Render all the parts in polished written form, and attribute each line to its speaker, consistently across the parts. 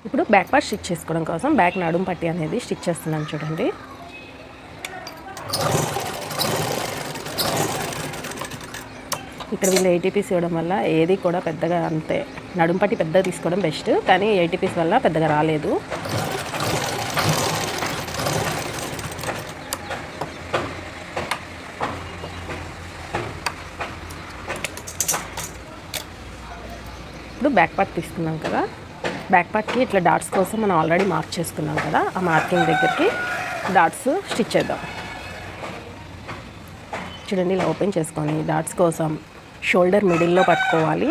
Speaker 1: ఇప్పుడు back part stitch చేసుకోవడం కోసం బ్యాక్ నడుం పట్టి అనేది స్టిచ్ చేస్తున్నాను చూడండి. ఇక్కడ వీళ్ళు 80 పీస్ ఇవ్వడం వల్ల ఏది కూడా పెద్దగా అంతే, నడుం పట్టి పెద్దగా తీసుకోవడం బెస్ట్, కానీ 80 పీస్ వల్ల పెద్దగా రాలేదు. ఇప్పుడు బ్యాక్ పార్ట్ తీసుకున్నాం కదా, బ్యాక్ పార్ట్కి ఇట్లా డాట్స్ కోసం మనం ఆల్రెడీ మార్క్ చేసుకున్నాం కదా, ఆ మార్కింగ్ దగ్గరికి డాట్స్ స్టిచ్ చేద్దాం. చూడండి, ఇలా ఓపెన్ చేసుకొని డాట్స్ కోసం షోల్డర్ మిడిల్లో పట్టుకోవాలి,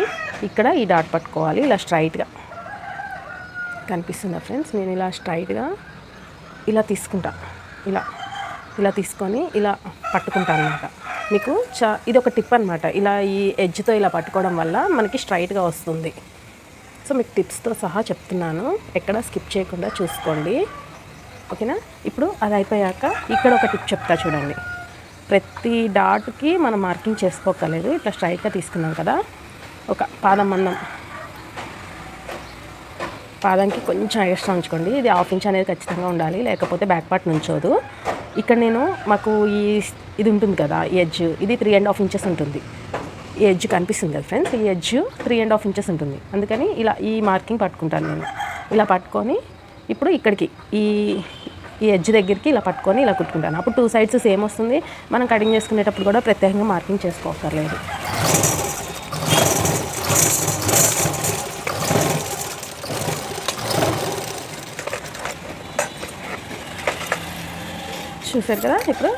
Speaker 1: ఇక్కడ ఈ డాట్ పట్టుకోవాలి. ఇలా స్ట్రైట్గా కనిపిస్తుందా ఫ్రెండ్స్? నేను ఇలా స్ట్రైట్గా ఇలా తీసుకుంటా, ఇలా తీసుకొని ఇలా పట్టుకుంటాను అనమాట. మీకు ఇది ఒక టిప్ అనమాట. ఇలా ఈ ఎడ్జ్తో ఇలా పట్టుకోవడం వల్ల మనకి స్ట్రైట్గా వస్తుంది. సో మీకు టిప్స్తో సహా చెప్తున్నాను, ఎక్కడ స్కిప్ చేయకుండా చూసుకోండి, ఓకేనా? ఇప్పుడు అది అయిపోయాక ఇక్కడ ఒక టిప్ చెప్తా చూడండి. ప్రతి డాట్కి మనం మార్కింగ్ చేసుకోకలేదు, ఇట్లా స్ట్రైట్గా తీసుకున్నాం కదా, ఒక పాదం మందం, పాదంకి కొంచెం ఎక్స్ట్రా ఉంచుకోండి. ఇది 1/2 ఇంచ్ అనేది ఖచ్చితంగా ఉండాలి, లేకపోతే బ్యాక్ పార్ట్ నుంచోదు. ఇక్కడ నేను మాకు ఇది ఉంటుంది కదా, ఈ ఎడ్జ్, ఇది 3.5 ఇంచెస్ ఉంటుంది. ఈ ఎడ్జ్ కనిపిస్తుంది కదా ఫ్రెండ్స్, ఈ ఎడ్జ్ 3.5 ఇంచెస్ ఉంటుంది. అందుకని ఇలా ఈ మార్కింగ్ పట్టుకుంటాను నేను. ఇలా పట్టుకొని ఇప్పుడు ఇక్కడికి ఈ ఎడ్జ్ దగ్గరికి ఇలా పట్టుకొని ఇలా కుట్టుకుంటాను. అప్పుడు 2 సైడ్స్ సేమ్ వస్తుంది. మనం కటింగ్ చేసుకునేటప్పుడు కూడా ప్రత్యేకంగా మార్కింగ్ చేసుకోకర్లేదు. చూసారు కదా, ఇప్పుడు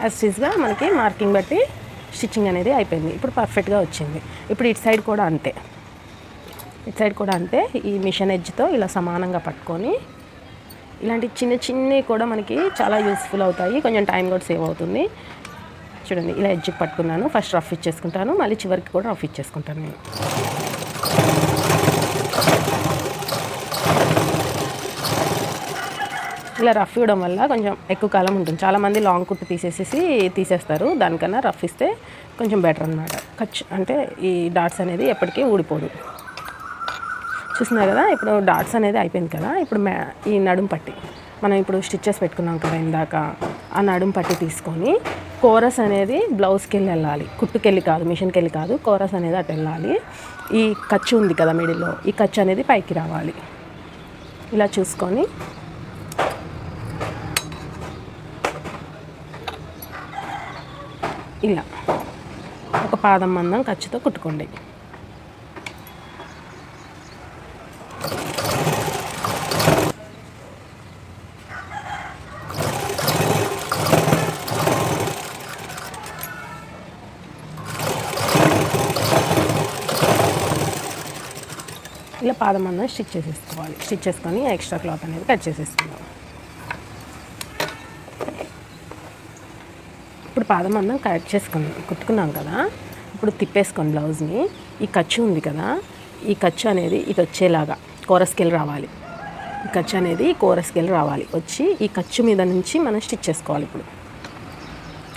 Speaker 1: యాస్టీస్గా మనకి మార్కింగ్ బట్టి స్టిచ్చింగ్ అనేది అయిపోయింది. ఇప్పుడు పర్ఫెక్ట్గా వచ్చింది. ఇప్పుడు ఇటు సైడ్ కూడా అంతే, ఈ మిషన్ ఎడ్జ్తో ఇలా సమానంగా పట్టుకొని, ఇలాంటి చిన్నవి కూడా మనకి చాలా యూస్ఫుల్ అవుతాయి, కొంచెం టైం కూడా సేవ్ అవుతుంది. చూడండి, ఇలా ఎడ్జ్కి పట్టుకున్నాను, ఫస్ట్ రఫ్ ఇచ్చేసుకుంటాను, మళ్ళీ చివరికి కూడా రఫ్ ఇచ్చేసుకుంటాను నేను. ఇలా రఫ్ ఇవ్వడం వల్ల కొంచెం ఎక్కువ కాలం ఉంటుంది. చాలామంది లాంగ్ కుట్టు తీసేస్తారు, దానికన్నా రఫ్ ఇస్తే కొంచెం బెటర్ అనమాట. అంటే ఈ డాట్స్ అనేది ఎప్పటికీ ఊడిపోదు. చూస్తున్నారు కదా, ఇప్పుడు డాట్స్ అనేది అయిపోయింది కదా. ఇప్పుడు ఈ నడుం పట్టి మనం ఇప్పుడు స్టిచ్చెస్ పెట్టుకున్నాం కదా ఇందాక, ఆ నడుం పట్టి తీసుకొని కోరస్ అనేది బ్లౌజ్కి వెళ్ళాలి, కుట్టుకెళ్ళి కాదు, మిషన్కి వెళ్ళి కాదు, కోరస్ అనేది అటు వెళ్ళాలి. ఈ ఖర్చు ఉంది కదా మిడిల్లో, ఈ ఖర్చు అనేది పైకి రావాలి. ఇలా చూసుకొని ఇలా ఒక పాదం మందం ఖర్చుతో కుట్టుకోండి. ఇలా పాదం మందం స్టిచ్ చేసేసుకోవాలి. స్టిచ్ చేసుకొని ఎక్స్ట్రా క్లాత్ అనేది కట్ చేసేసుకుందాం. ఇప్పుడు పాదం మందం కట్ కుట్టుకున్నాం కదా, ఇప్పుడు తిప్పేసుకోండి బ్లౌజ్ని. ఈ ఖర్చు ఉంది కదా, ఈ ఖర్చు అనేది ఇటు వచ్చేలాగా కోరస్కి వెళ్ళి రావాలి. ఈ ఖర్చు అనేది కోరస్కి వెళ్ళి రావాలి, వచ్చి ఈ ఖర్చు మీద నుంచి మనం స్టిచ్ చేసుకోవాలి. ఇప్పుడు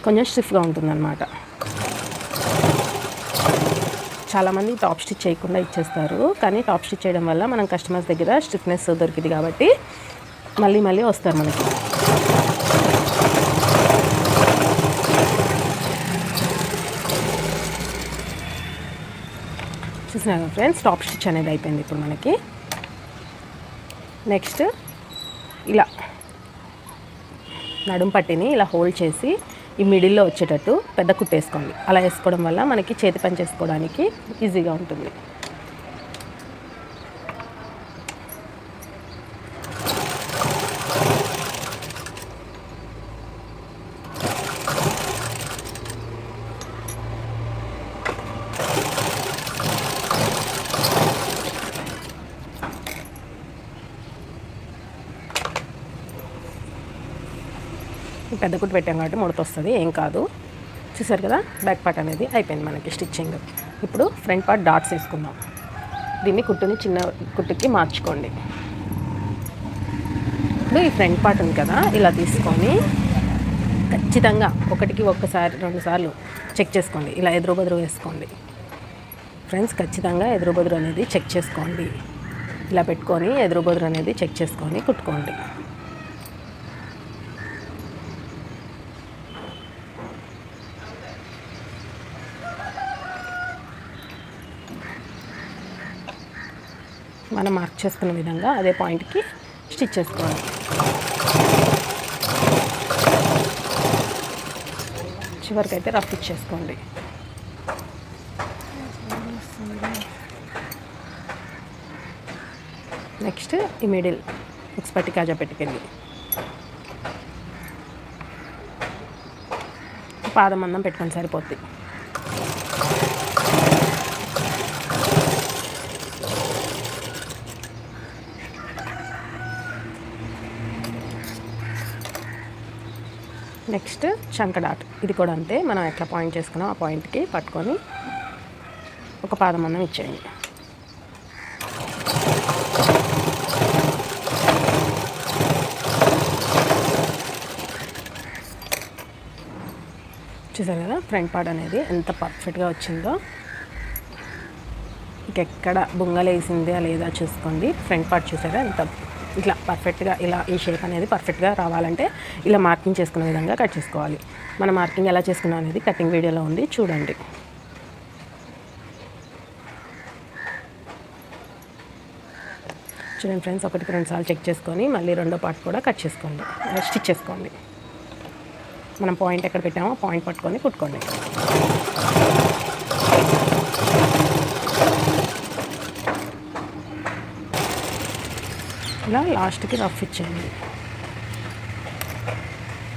Speaker 1: కొంచెం స్టిఫ్గా ఉంటుందన్నమాట. చాలామంది టాప్ స్టిచ్ చేయకుండా ఇచ్చేస్తారు, కానీ టాప్ స్టిచ్ చేయడం వల్ల మనం కస్టమర్స్ దగ్గర స్టిఫ్నెస్ దొరికింది కాబట్టి మళ్ళీ వస్తారు మనకి. చూసినాక ఫ్రెండ్స్, టాప్ స్టిచ్ అనేది అయిపోయింది. ఇప్పుడు మనకి నెక్స్ట్ ఇలా నడుం పట్టిని ఇలా హోల్డ్ చేసి ఈ మిడిల్లో వచ్చేటట్టు పెద్ద కుట్టేసుకోండి. అలా వేసుకోవడం వల్ల మనకి చేతి పని చేసుకోవడానికి ఈజీగా ఉంటుంది. పెద్ద కుట్టు పెట్టాం కాబట్టి ముడత వస్తుంది, ఏం కాదు. చూసారు కదా, బ్యాక్ పార్ట్ అనేది అయిపోయింది మనకి స్టిచ్చింగ్. ఇప్పుడు ఫ్రంట్ పార్ట్ డాట్స్ వేసుకుందాం. దీన్ని కుట్టుని చిన్న కుట్టుకి మార్చుకోండి. ఇప్పుడు ఈ ఫ్రంట్ పార్ట్ ఉంది కదా, ఇలా తీసుకొని ఖచ్చితంగా ఒకటికి 1-2 సార్లు చెక్ చేసుకోండి. ఇలా ఎదురు బదురు వేసుకోండి ఫ్రెండ్స్, ఖచ్చితంగా ఎదురు బదురు అనేది చెక్ చేసుకోండి. ఇలా పెట్టుకొని ఎదురు బొదురు అనేది చెక్ చేసుకొని కుట్టుకోండి. మనం మార్క్ చేసుకున్న విధంగా అదే పాయింట్కి స్టిచ్ చేసుకోవాలి. చివరికి అయితే రఫ్ ఇచ్చేసుకోండి. నెక్స్ట్ ఈ మిడిల్ ఉక్స్ పట్టి కాజా పెట్టుకెళ్ళి పాదం అన్నం పెట్టుకొని సరిపోద్ది. నెక్స్ట్ చంక డాట్, ఇది కూడా అంతే. మనం ఎట్లా పాయింట్ చేసుకున్నాం ఆ పాయింట్కి పట్టుకొని ఒక పాదం అన్నం ఇచ్చేయండి. చూసారు కదా ఫ్రంట్ పార్ట్ అనేది ఎంత పర్ఫెక్ట్గా వచ్చిందో. ఇంకెక్కడ బొంగలేసిందా లేదా చూసుకోండి. ఫ్రంట్ పార్ట్ చూసారా ఎంత ఇట్లా పర్ఫెక్ట్గా, ఇలా ఈ షేప్ అనేది పర్ఫెక్ట్గా రావాలంటే ఇలా మార్కింగ్ చేసుకునే విధంగా కట్ చేసుకోవాలి. మన మార్కింగ్ ఎలా చేసుకున్నాం అనేది కటింగ్ వీడియోలో ఉంది, చూడండి. చూడండి ఫ్రెండ్స్, 1-2 సార్లు చెక్ చేసుకొని మళ్ళీ రెండో పార్ట్ కూడా కట్ చేసుకోండి, స్టిచ్ చేసుకోండి. మనం పాయింట్ ఎక్కడ పెట్టామో పాయింట్ పట్టుకొని కుట్టుకోండి. ఇలా లాస్ట్కి రఫ్ ఇచ్చేయండి.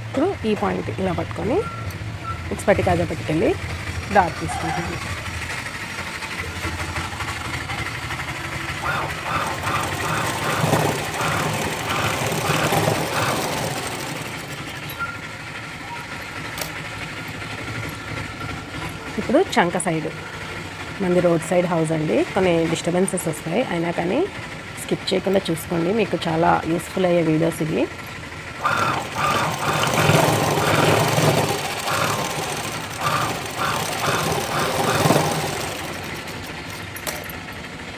Speaker 1: ఇప్పుడు ఈ పాయింట్ ఇలా పట్టుకొని ఉక్స్ పట్టి కాజా పట్టుకెళ్ళి డాట్ తీసుకుంటుంది. ఇప్పుడు చంక సైడ్, మంది రోడ్ సైడ్ హౌస్ అండి, కొన్ని డిస్టర్బెన్సెస్ వస్తాయి, అయినా కానీ స్కిప్ చేయకుండా చూసుకోండి, మీకు చాలా యూస్ఫుల్ అయ్యే వీడియోస్ ఇవి.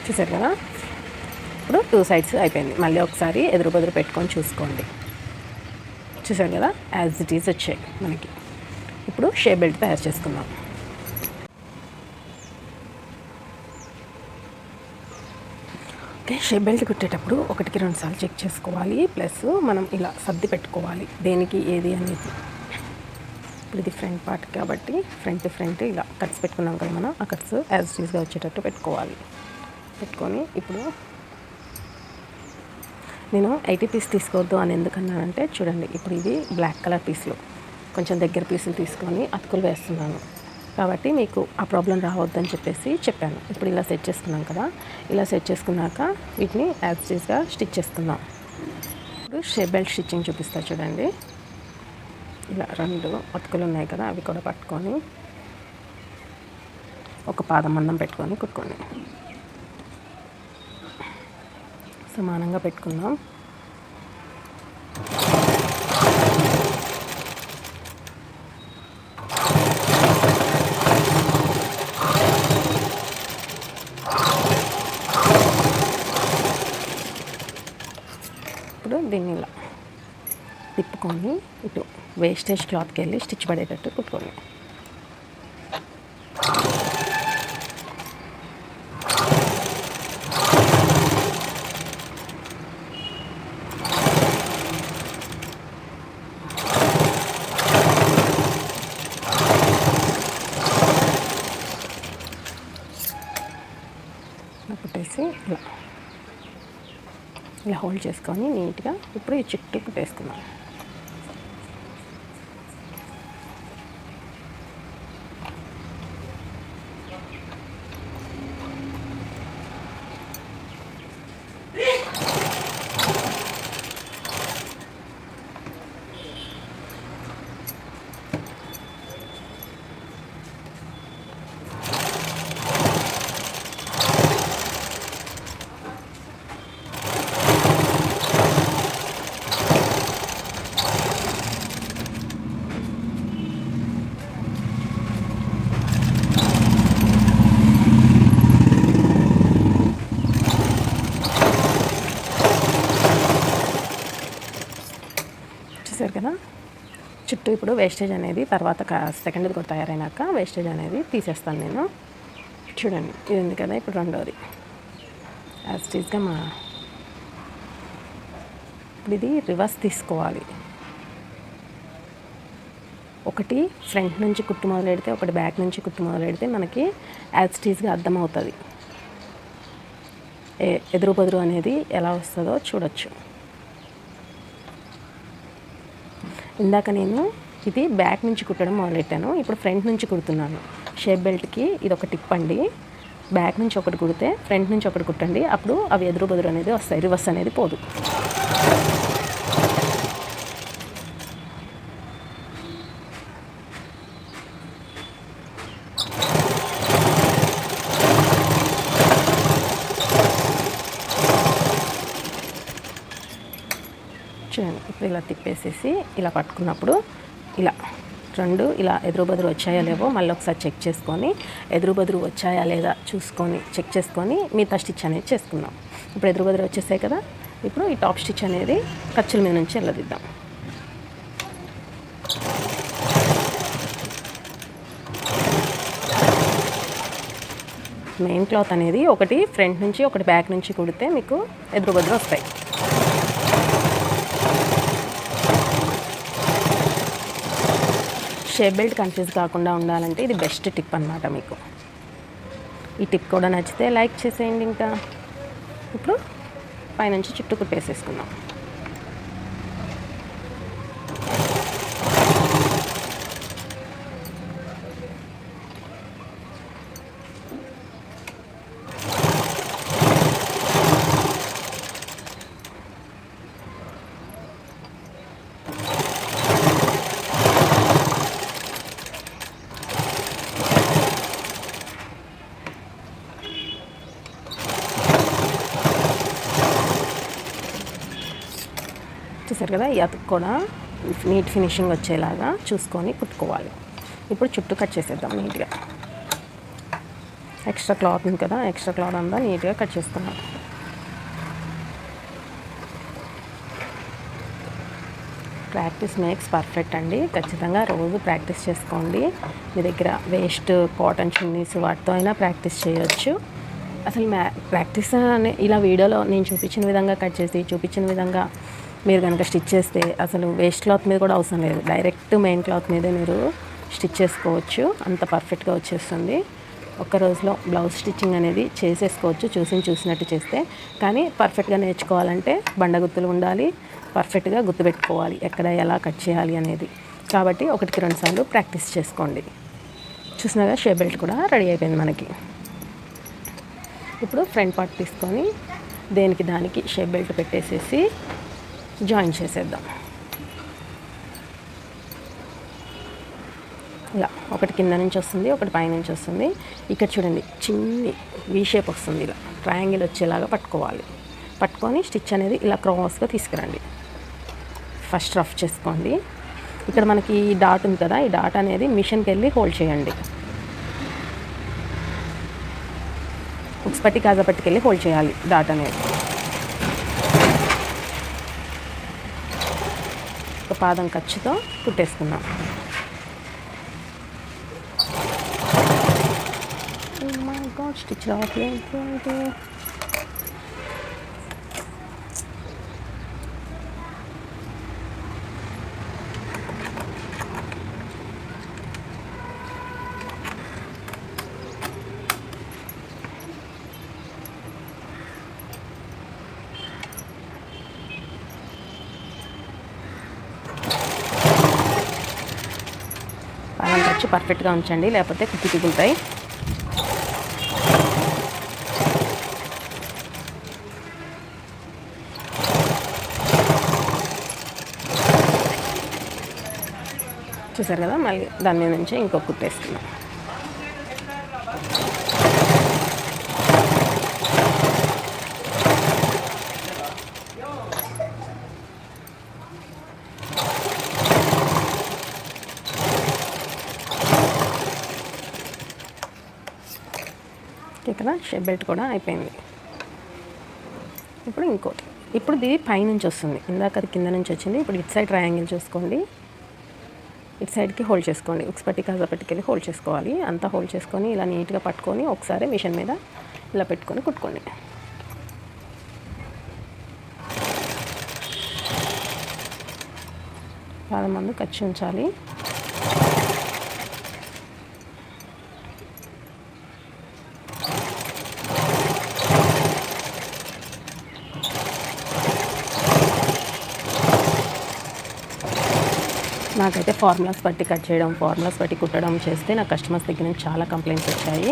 Speaker 1: చూసారు కదా, ఇప్పుడు 2 సైడ్స్ అయిపోయింది. మళ్ళీ ఒకసారి ఎదురు బెదురు పెట్టుకొని చూసుకోండి. చూసారు కదా, యాజ్ ఇట్ ఈజ్ వచ్చాయి మనకి. ఇప్పుడు షేప్ బెల్ట్ తయారు చేసుకుందాం. ఓకే, షేప్ బెల్ట్ కుట్టేటప్పుడు 1-2 సార్లు చెక్ చేసుకోవాలి. ప్లస్ మనం ఇలా సర్ది పెట్టుకోవాలి దేనికి ఏది అనేది. ఇప్పుడు ఇది ఫ్రంట్ పార్ట్ కాబట్టి ఫ్రంట్ ఇలా కట్స్ పెట్టుకున్నాం కదా మనం, ఆ కట్స్ యాజ్ ఇట్ ఈజ్గా వచ్చేటట్టు పెట్టుకోవాలి. పెట్టుకొని ఇప్పుడు నేను 80 పీస్ తీసుకోవద్దు అని ఎందుకన్నానంటే, చూడండి ఇప్పుడు ఇది బ్లాక్ కలర్ పీసులు, కొంచెం దగ్గర పీసులు తీసుకొని అతుకులు వేస్తున్నాను కాబట్టి మీకు ఆ ప్రాబ్లం రావద్దని చెప్పేసి చెప్పాను. ఇప్పుడు ఇలా సెట్ చేసుకున్నాం కదా, ఇలా సెట్ చేసుకున్నాక వీటిని యాజ్ ఇట్ ఈజ్గా స్టిచ్ చేసుకుందాం. ఇప్పుడు షేప్ బెల్ట్ స్టిచ్చింగ్ చూపిస్తా చూడండి. ఇలా 2 అతుకులు ఉన్నాయి కదా, అవి కూడా పట్టుకొని ఒక పాదం మందం పెట్టుకొని కుట్టుకోండి. సమానంగా పెట్టుకుందాం. ఇప్పుడు దీన్ని ఇలా తిప్పుకొని ఇటు వేస్టేజ్ క్లాత్కి వెళ్ళి స్టిచ్ పడేటట్టు కుట్టుకోండి. కుట్టేసి ఇలా హోల్డ్ చేసుకొని నీట్గా ఇప్పుడు ఈ చుట్టూ కుట్టేసుకుందాం. చూసారు కదా, చుట్టూ ఇప్పుడు వేస్టేజ్ అనేది తర్వాత సెకండ్ కూడా తయారైనాక వేస్టేజ్ అనేది తీసేస్తాను నేను. చూడండి, ఇది ఉంది కదా, ఇప్పుడు రెండోది యాజ్ టీజ్గా ఇప్పుడు ఇది రివర్స్ తీసుకోవాలి. ఒకటి ఫ్రంట్ నుంచి కుట్టు మొదలెడితే, ఒకటి బ్యాక్ నుంచి కుట్టు మొదలెడితే మనకి యాజ్ టీజ్గా అర్థమవుతుంది. ఎదురు బదురు అనేది ఎలా వస్తుందో చూడొచ్చు. ఇందాక నేను ఇది బ్యాక్ నుంచి కుట్టడం మొదలెట్టాను, ఇప్పుడు ఫ్రంట్ నుంచి కుడుతున్నాను. షేప్ బెల్ట్కి ఇది ఒక టిప్ అండి. బ్యాక్ నుంచి ఒకటి కుడితే ఫ్రంట్ నుంచి ఒకటి కుట్టండి, అప్పుడు అవి ఎదురు బదురు అనేది వస్తాయి, రివర్స్ అనేది పోదు. చూడండి, ఇప్పుడు ఇలా తిప్పేసేసి ఇలా పట్టుకున్నప్పుడు ఇలా రెండు ఇలా ఎదురు బదురు వచ్చాయా లేవో మళ్ళీ ఒకసారి చెక్ చేసుకొని, ఎదురు బదురు వచ్చాయా లేదా చూసుకొని చెక్ చేసుకొని మిగతా స్టిచ్ అనేది చేసుకుందాం. ఇప్పుడు ఎదురు బదురు వచ్చేసాయి కదా, ఇప్పుడు ఈ టాప్ స్టిచ్ అనేది ఖర్చుల మీద నుంచి వెళ్ళదిద్దాం. మెయిన్ క్లాత్ అనేది ఒకటి ఫ్రంట్ నుంచి ఒకటి బ్యాక్ నుంచి కుడితే మీకు ఎదురు బదురు వస్తాయి. షేప్ బెల్ట్ కన్ఫ్యూజ్ కాకుండా ఉండాలంటే ఇది బెస్ట్ టిప్ అన్నమాట మీకు. ఈ టిప్ కూడా నచ్చితే లైక్ చేసేయండి. ఇంకా ఇప్పుడు పైనుంచి చుట్టూ కుట్టేసేసుకుందాం. చూసారు కదా, ఈ అతుకు కూడా నీట్ ఫినిషింగ్ వచ్చేలాగా చూసుకొని కుట్టుకోవాలి. ఇప్పుడు చుట్టూ కట్ చేసేద్దాం నీట్గా. ఎక్స్ట్రా క్లాత్ ఉంది కదా, ఎక్స్ట్రా క్లాత్ అంతా నీట్గా కట్ చేసుకున్నాం. ప్రాక్టీస్ మేక్స్ పర్ఫెక్ట్ అండి. ఖచ్చితంగా రోజు ప్రాక్టీస్ చేసుకోండి. మీ దగ్గర వేస్ట్ కాటన్ చున్నీస్ వాటితో అయినా ప్రాక్టీస్ చేయొచ్చు. అసలు ప్రాక్టీస్ అనే ఇలా వీడియోలో నేను చూపించిన విధంగా కట్ చేసి చూపించిన విధంగా మీరు కనుక స్టిచ్ చేస్తే అసలు వేస్ట్ క్లాత్ మీద కూడా అవసరం లేదు, డైరెక్ట్ మెయిన్ క్లాత్ మీదే మీరు స్టిచ్ చేసుకోవచ్చు. అంత పర్ఫెక్ట్గా వచ్చేస్తుంది. ఒక్క రోజులో బ్లౌజ్ స్టిచ్చింగ్ అనేది చేసేసుకోవచ్చు చూసినట్టు చేస్తే. కానీ పర్ఫెక్ట్గా నేర్చుకోవాలంటే బండగుత్తులు ఉండాలి, పర్ఫెక్ట్గా గుర్తుపెట్టుకోవాలి ఎక్కడ ఎలా కట్ చేయాలి అనేది. కాబట్టి 1-2 సార్లు ప్రాక్టీస్ చేసుకోండి. చూసినాగా షేప్ బెల్ట్ కూడా రెడీ అయిపోయింది మనకి. ఇప్పుడు ఫ్రంట్ పార్ట్ తీసుకొని దేనికి దానికి షేప్ బెల్ట్ పెట్టేసేసి జాయిన్ చేసేద్దాం. ఇలా ఒకటి కింద నుంచి వస్తుంది, ఒకటి పై నుంచి వస్తుంది. ఇక్కడ చూడండి, చిన్ని వీ షేప్ వస్తుంది. ఇలా ట్రయాంగిల్ వచ్చేలాగా పట్టుకోవాలి. పట్టుకొని స్టిచ్ అనేది ఇలా క్రాస్గా తీసుకురండి. ఫస్ట్ రఫ్ చేసుకోండి. ఇక్కడ మనకి ఈ డాట్ ఉంది కదా, ఈ డాట్ అనేది మిషన్కి వెళ్ళి హోల్డ్ చేయండి. ఉక్స్ పట్టి కాజా పట్టికి వెళ్ళి హోల్డ్ చేయాలి డాట్ అనేది. ఒక పాదం ఖర్చుతో కుట్టేసుకున్నాం. స్టిచ్ రావట్లేదు. పాదం ఖర్చు పర్ఫెక్ట్గా ఉంచండి, లేకపోతే కుట్టి తిగులుతాయి. చూసారు కదా, మళ్ళీ దాని మీద నుంచి ఇంకొక కుట్టేస్తున్నాం. ఇక్కడ షేప్ బెల్ట్ కూడా అయిపోయింది. ఇప్పుడు ఇంకోటి ఇప్పుడు ఇది పైనుంచి వస్తుంది, ఇందాక అది కింద నుంచి వచ్చింది. ఇప్పుడు ఇటు సైడ్ ట్రయాంగిల్ చూసుకోండి, ఇటు సైడ్కి హోల్డ్ చేసుకోండి. ఉక్స్ పట్టి కాజా పట్టికెళ్ళి హోల్డ్ చేసుకోవాలి. అంతా హోల్డ్ చేసుకొని ఇలా నీట్గా పట్టుకొని ఒకసారి మిషన్ మీద ఇలా పెట్టుకొని కుట్టుకోండి. పాదం మందు ఖర్చు ఉంచాలి. నాకైతే ఫార్ములాస్ బట్టి కట్ చేయడం, ఫార్ములాస్ బట్టి కుట్టడం చేస్తే నా కస్టమర్స్ దగ్గర నుంచి చాలా కంప్లైంట్స్ వచ్చాయి.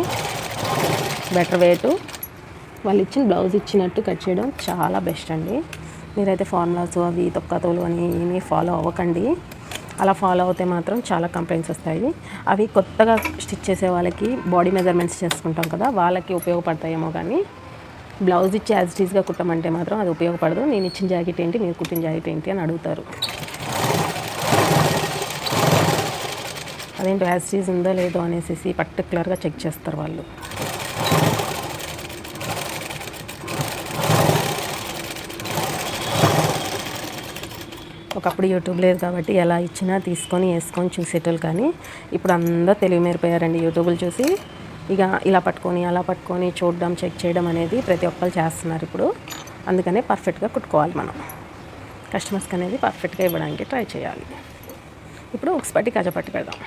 Speaker 1: బెటర్ వేటు వాళ్ళు ఇచ్చిన బ్లౌజ్ ఇచ్చినట్టు కట్ చేయడం చాలా బెస్ట్ అండి. మీరైతే ఫార్ములాస్ అవి తొక్కతోలు అని ఏమీ ఫాలో అవ్వకండి. అలా ఫాలో అవుతే మాత్రం చాలా కంప్లైంట్స్ వస్తాయి. అవి కొత్తగా స్టిచ్ చేసే వాళ్ళకి బాడీ మెజర్మెంట్స్ చేసుకుంటాం కదా, వాళ్ళకి ఉపయోగపడతాయేమో, కానీ బ్లౌజ్ ఇచ్చి యాజ్ ఇట్ ఈస్గా కుట్టమంటే మాత్రం అది ఉపయోగపడదు. నేను ఇచ్చిన జాకెట్ ఏంటి, మీరు కుట్టిన జాకెట్ ఏంటి అని అడుగుతారు. అదేంటో యాజ్ ఇట్ ఈజ్ ఉందో లేదో అనేసి పర్టికులర్గా చెక్ చేస్తారు వాళ్ళు. ఒకప్పుడు యూట్యూబ్ లేదు కాబట్టి ఎలా ఇచ్చినా తీసుకొని వేసుకొని చూసేటోళ్ళు, కానీ ఇప్పుడు అందరూ తెలివి మేరిపోయారండి. యూట్యూబ్లు చూసి ఇక ఇలా పట్టుకొని అలా పట్టుకొని చూడడం, చెక్ చేయడం అనేది ప్రతి ఒక్కరు చేస్తున్నారు ఇప్పుడు. అందుకనే పర్ఫెక్ట్గా కుట్టుకోవాలి మనం. కస్టమర్స్కి అనేది పర్ఫెక్ట్గా ఇవ్వడానికి ట్రై చేయాలి. ఇప్పుడు ఉక్స్ పట్టి కాజా పట్టి పెడదాం.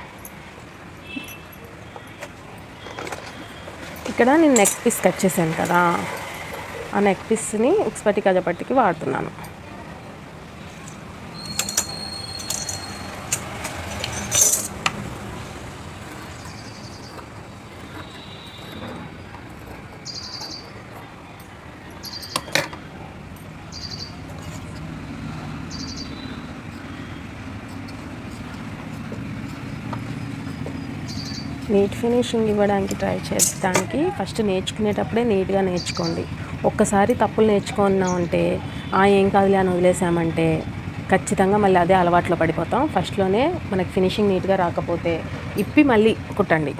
Speaker 1: ఇక్కడ నేను నెక్ పీస్ కట్ చేశాను కదా, ఆ నెక్ పీస్ని ఉక్స్ పట్టి కాజా పట్టికి వాడుతున్నాను. నీట్ ఫినిషింగ్ ఇవ్వడానికి ట్రై చేయడానికి ఫస్ట్ నేర్చుకునేటప్పుడే నీట్గా నేర్చుకోండి. ఒక్కసారి తప్పులు నేర్చుకున్నామంటే ఏం కాదులే అని వదిలేసామంటే ఖచ్చితంగా మళ్ళీ అదే అలవాట్లో పడిపోతాం. ఫస్ట్లోనే మనకి ఫినిషింగ్ నీట్గా రాకపోతే ఇప్పి మళ్ళీ కుట్టండి,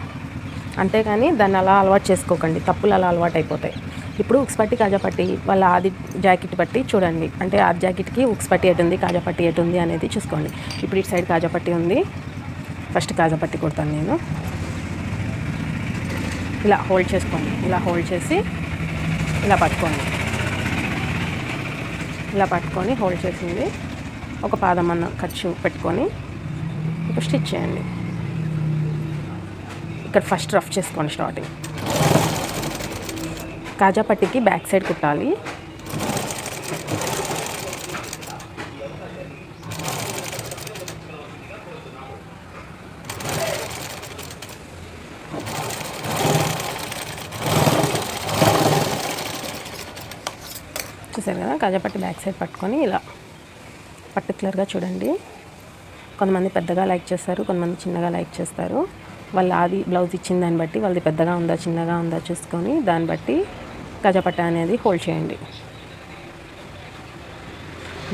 Speaker 1: అంతేగాని దాన్ని అలా అలవాటు చేసుకోకండి. తప్పులు అలా అలవాటు అయిపోతాయి. ఇప్పుడు ఉక్స్ పట్టి కాజా పట్టి వాళ్ళ ఆది జాకెట్ పట్టి చూడండి, అంటే ఆ జాకెట్కి ఉక్స్ పట్టి ఎటు ఉంది, కాజా పట్టి ఎటు ఉంది అనేది చూసుకోండి. ఇప్పుడు ఇటు సైడ్ కాజా పట్టి ఉంది, ఫస్ట్ కాజా పట్టి కుడతాను నేను. ఇలా హోల్డ్ చేసుకోండి, ఇలా హోల్డ్ చేసి ఇలా పట్టుకోండి. ఇలా పట్టుకొని హోల్డ్ చేసింది ఒక పాదం అన్న ఖర్చు పెట్టుకొని ఇప్పుడు స్టిచ్ చేయండి. ఇక్కడ ఫస్ట్ రఫ్ చేసుకోండి. స్టార్టింగ్ కాజా పట్టికి బ్యాక్ సైడ్ కుట్టాలి. చూసారు కదా, కాజా పట్టి బ్యాక్ సైడ్ పట్టుకొని ఇలా పర్టికులర్గా చూడండి. కొంతమంది పెద్దగా లైక్ చేస్తారు, కొంతమంది చిన్నగా లైక్ చేస్తారు. వాళ్ళు ఆది బ్లౌజ్ ఇచ్చిన దాన్ని బట్టి వాళ్ళది పెద్దగా ఉందా చిన్నగా ఉందా చూసుకొని దాన్ని బట్టి కాజా పట్ట అనేది హోల్డ్ చేయండి.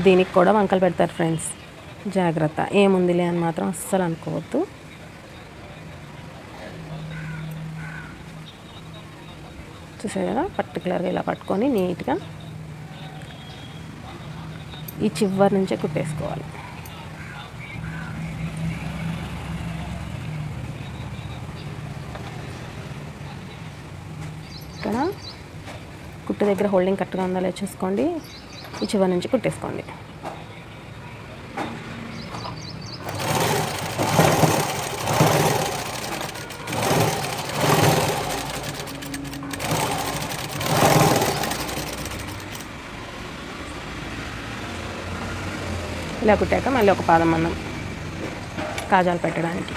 Speaker 1: దీనికి కూడా వంకలు పెడతారు ఫ్రెండ్స్, జాగ్రత్త. ఏముందిలే అని మాత్రం అస్సలు అనుకోవద్దు. చూసారు కదా, పర్టికులర్గా ఇలా పట్టుకొని నీట్గా ఈ చివరి నుంచే కుట్టేసుకోవాలి. ఇక్కడ కుట్టు దగ్గర హోల్డింగ్ కరెక్ట్గా ఉందా లేదా చూసుకోండి. ఈ చివరి నుంచి కుట్టేసుకోండి. ఇలా కుట్టాక మళ్ళీ ఒక పాదం మనం కాజాలు పెట్టడానికి.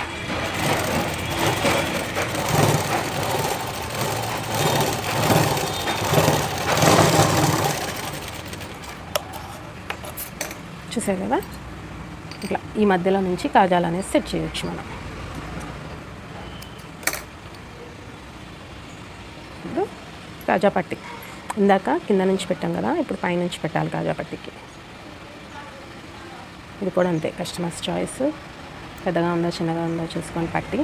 Speaker 1: చూసారు కదా, ఇట్లా ఈ మధ్యలో నుంచి కాజాలు అనేది సెట్ చేయొచ్చు మనం. ఇప్పుడు కాజా పట్టి ఇందాక కింద నుంచి పెట్టాం కదా, ఇప్పుడు పైనుంచి పెట్టాలి కాజా పట్టికి. ఇది కూడా అంతే, కస్టమర్స్ చాయిస్. పెద్దగా ఉందా చిన్నగా ఉందా చూసుకొని పట్టి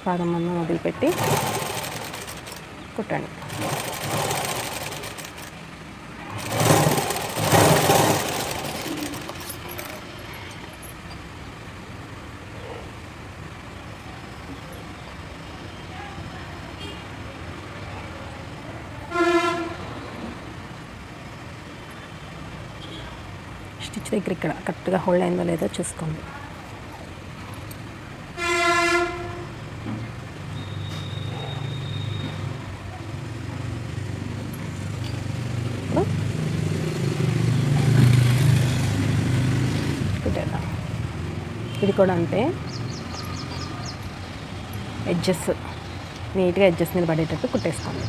Speaker 1: పాదం మందం వదిలిపెట్టి కుట్టండి. స్టిచ్ దగ్గర ఇక్కడ కరెక్ట్గా హోల్డ్ అయిందో లేదో చూసుకోండి. కుట్టేద్దాం. ఇది కూడా అంతే, ఎడ్జెస్ నీట్గా ఎడ్జెస్ మీద పడేటట్టు కుట్టేసుకోండి.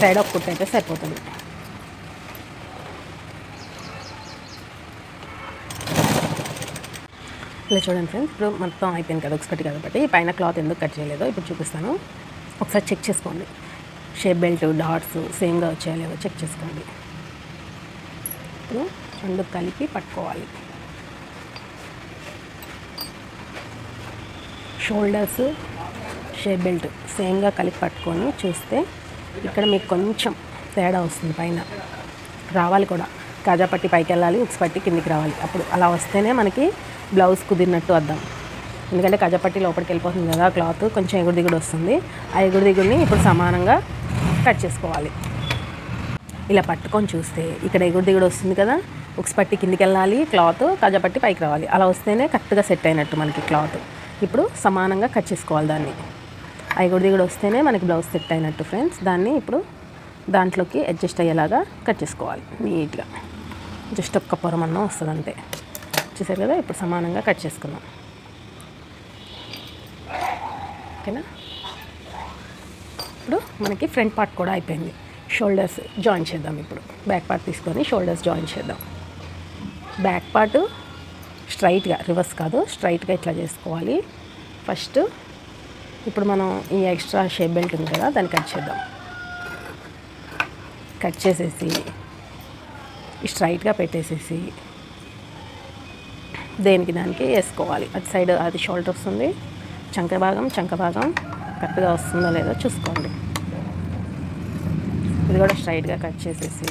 Speaker 1: సైడ్ ఒక కుట్టు అయితే సరిపోతుంది. ఇలా చూడండి ఫ్రెండ్స్, ఇప్పుడు మొత్తం అయిపోయింది కదా ఒకసారి కాబట్టి. ఈ పైన క్లాత్ ఎందుకు కట్ చేయలేదో ఇప్పుడు చూపిస్తాను. ఒకసారి చెక్ చేసుకోండి. షేప్ బెల్ట్ డాట్స్ సేమ్గా వచ్చాయో లేవో చెక్ చేసుకోండి. ఇప్పుడు రెండు కలిపి పట్టుకోవాలి. షోల్డర్స్ షేప్ బెల్ట్ సేమ్గా కలిపి పట్టుకొని చూస్తే ఇక్కడ మీకు కొంచెం తేడా వస్తుంది. పైన రావాలి కూడా, కాజా పట్టి పైకి వెళ్ళాలి, ఉక్స్ పట్టి కిందికి రావాలి. అప్పుడు అలా వస్తేనే మనకి బ్లౌజ్ కుదిరినట్టు అర్థం. ఎందుకంటే కాజా పట్టి లోపలికి వెళ్ళిపోతుంది కదా, క్లాత్ కొంచెం ఎగుడు దిగుడు వస్తుంది. ఆ ఎగుడు దిగుడిని ఇప్పుడు సమానంగా కట్ చేసుకోవాలి. ఇలా పట్టుకొని చూస్తే ఇక్కడ ఎగుడు దిగుడు వస్తుంది కదా, ఉక్స్ పట్టి కిందికి వెళ్ళాలి, క్లాత్ కాజా పట్టి పైకి రావాలి. అలా వస్తేనే కరెక్ట్గా సెట్ అయినట్టు మనకి క్లాత్. ఇప్పుడు సమానంగా కట్ చేసుకోవాలి దాన్ని. ఆ ఎగుడు దిగుడు వస్తేనే మనకి బ్లౌజ్ సెట్ అయినట్టు ఫ్రెండ్స్. దాన్ని ఇప్పుడు దాంట్లోకి అడ్జస్ట్ అయ్యేలాగా కట్ చేసుకోవాలి నీట్గా. జస్ట్ ఒక్క పొరమన్నం వస్తుంది అంతే. చూసారు కదా, ఇప్పుడు సమానంగా కట్ చేసుకుందాం. ఓకేనా. ఇప్పుడు మనకి ఫ్రంట్ పార్ట్ కూడా అయిపోయింది. షోల్డర్స్ జాయిన్ చేద్దాం. ఇప్పుడు బ్యాక్ పార్ట్ తీసుకొని షోల్డర్స్ జాయిన్ చేద్దాం. బ్యాక్ పార్ట్ స్ట్రైట్గా, రివర్స్ కాదు, స్ట్రైట్గా ఇట్లా చేసుకోవాలి ఫస్ట్. ఇప్పుడు మనం ఈ ఎక్స్ట్రా షేప్ బెల్ట్ ఉంది కదా, దాన్ని కట్ చేద్దాం. కట్ చేసేసి స్ట్రైట్గా పెట్టేసేసి దేనికి దానికి వేసుకోవాలి. అటు సైడ్ అది షోల్డర్ వస్తుంది, చంక భాగం కరెక్ట్గా వస్తుందో లేదో చూసుకోండి. ఇది కూడా స్ట్రైట్గా కట్ చేసేసి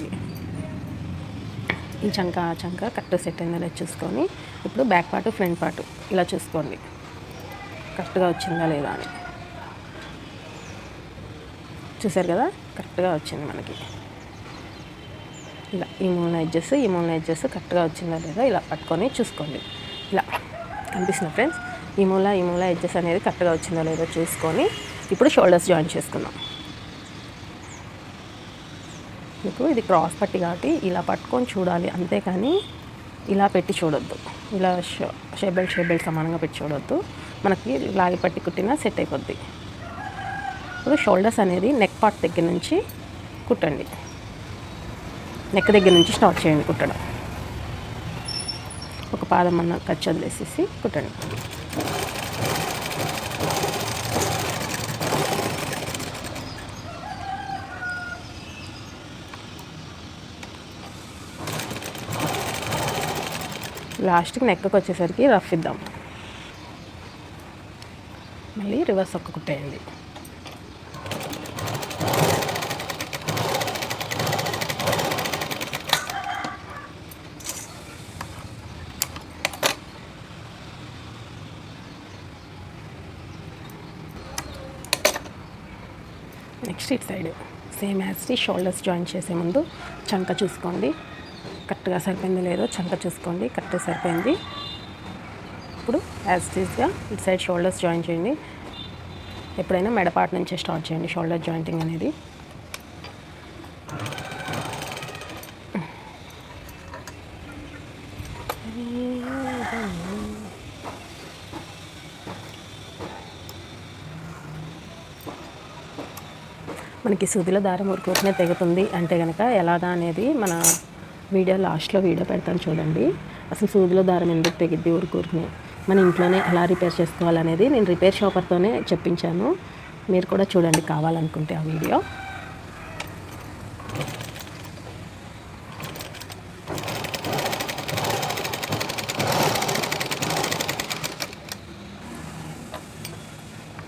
Speaker 1: ఈ చంక కరెక్ట్ సెట్ అయిందో లేదో చూసుకొని ఇప్పుడు బ్యాక్ పార్ట్ ఫ్రంట్ పార్ట్ ఇలా చూసుకోండి కరెక్ట్గా వచ్చిందా లేదా అని. చూసారు కదా, కరెక్ట్గా వచ్చింది మనకి. ఇలా ఈ మూల ఎడ్జెస్ కరెక్ట్గా వచ్చిందా లేదా ఇలా పట్టుకొని చూసుకోండి. ఇలా కనిపిస్తుంది ఫ్రెండ్స్. ఈ మూల ఎడ్జెస్ అనేది కరెక్ట్గా వచ్చిందో లేదో చూసుకొని ఇప్పుడు షోల్డర్స్ జాయిన్ చేసుకుందాం. మీకు ఇది క్రాస్ పట్టి కాబట్టి ఇలా పట్టుకొని చూడాలి, అంతేకాని ఇలా పెట్టి చూడొద్దు. ఇలా షేప్ బెల్ట్ సమానంగా పెట్టి చూడొద్దు. మనకి లాగి పట్టి కుట్టినా సెట్ అయిపోద్ది. ఇప్పుడు షోల్డర్స్ అనేది నెక్ పార్ట్ దగ్గర నుంచి కుట్టండి. నెక్ దగ్గర నుంచి స్టార్ట్ చేయండి కుట్టడం. ఒక పాదం అన్న ఖర్చు వదిలేసేసి కుట్టండి. లాస్ట్కి నెక్కి వచ్చేసరికి రఫ్ ఇద్దాం. మళ్ళీ రివర్స్ ఒక్క కుట్టేయండి. నెక్స్ట్ ఇటు side same as shoulders join చేసే ముందు చంక చూసుకోండి కరెక్ట్గా సరిపోయింది లేదో, చంక చూసుకోండి కరెక్ట్గా సరిపోయింది. ఇప్పుడు యాజ్ టీజ్గా ఇటు సైడ్ షోల్డర్స్ జాయిన్ చేయండి. ఎప్పుడైనా మెడపాటు నుంచే స్టార్ట్ చేయండి షోల్డర్ జాయింటింగ్ అనేది. మనకి సూదిలో దారం ఊరుకునే తెగుతుంది అంటే కనుక ఎలాగా అనేది మన వీడియో లాస్ట్లో వీడియో పెడతాను చూడండి. అసలు సూదిలో దారం ఎందుకు తెగిద్ది ఊరుకునే మన ఇంట్లోనే ఎలా రిపేర్ చేసుకోవాలనేది నేను రిపేర్ షాపర్తోనే చెప్పించాను. మీరు కూడా చూడండి కావాలనుకుంటే ఆ వీడియో.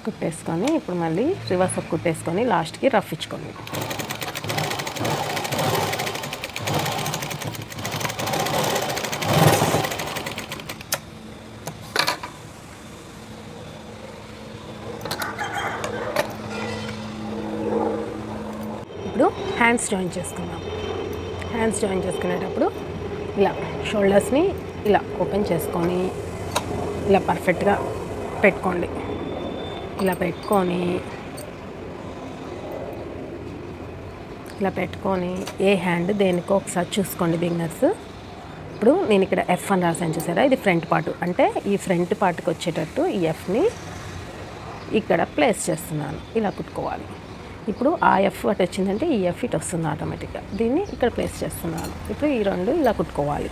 Speaker 1: కుట్టేసుకొని ఇప్పుడు మళ్ళీ రివర్స్ కుట్టేసుకొని లాస్ట్కి రఫ్ ఇచ్చుకోండి. ఇప్పుడు హ్యాండ్స్ జాయిన్ చేసుకుందాం. హ్యాండ్స్ జాయిన్ చేసుకునేటప్పుడు ఇలా షోల్డర్స్ని ఇలా ఓపెన్ చేసుకొని ఇలా పర్ఫెక్ట్గా పెట్టుకోండి. ఇలా పెట్టుకొని ఏ హ్యాండ్ దేనికో ఒకసారి చూసుకోండి బిగినర్స్. ఇప్పుడు నేను ఇక్కడ ఎఫ్ అని రాసాను చూసారా, ఇది ఫ్రంట్ పార్ట్. అంటే ఈ ఫ్రంట్ పార్ట్కి వచ్చేటట్టు ఈ ఎఫ్ని ఇక్కడ ప్లేస్ చేస్తున్నాను. ఇలా కుట్టుకోవాలి. ఇప్పుడు ఆ ఎఫ్ అటు వచ్చిందంటే ఈ ఎఫ్ ఇటు వస్తుంది ఆటోమేటిక్గా. దీన్ని ఇక్కడ ప్లేస్ చేస్తున్నాను. ఇప్పుడు ఈ రెండు ఇలా కుట్టుకోవాలి.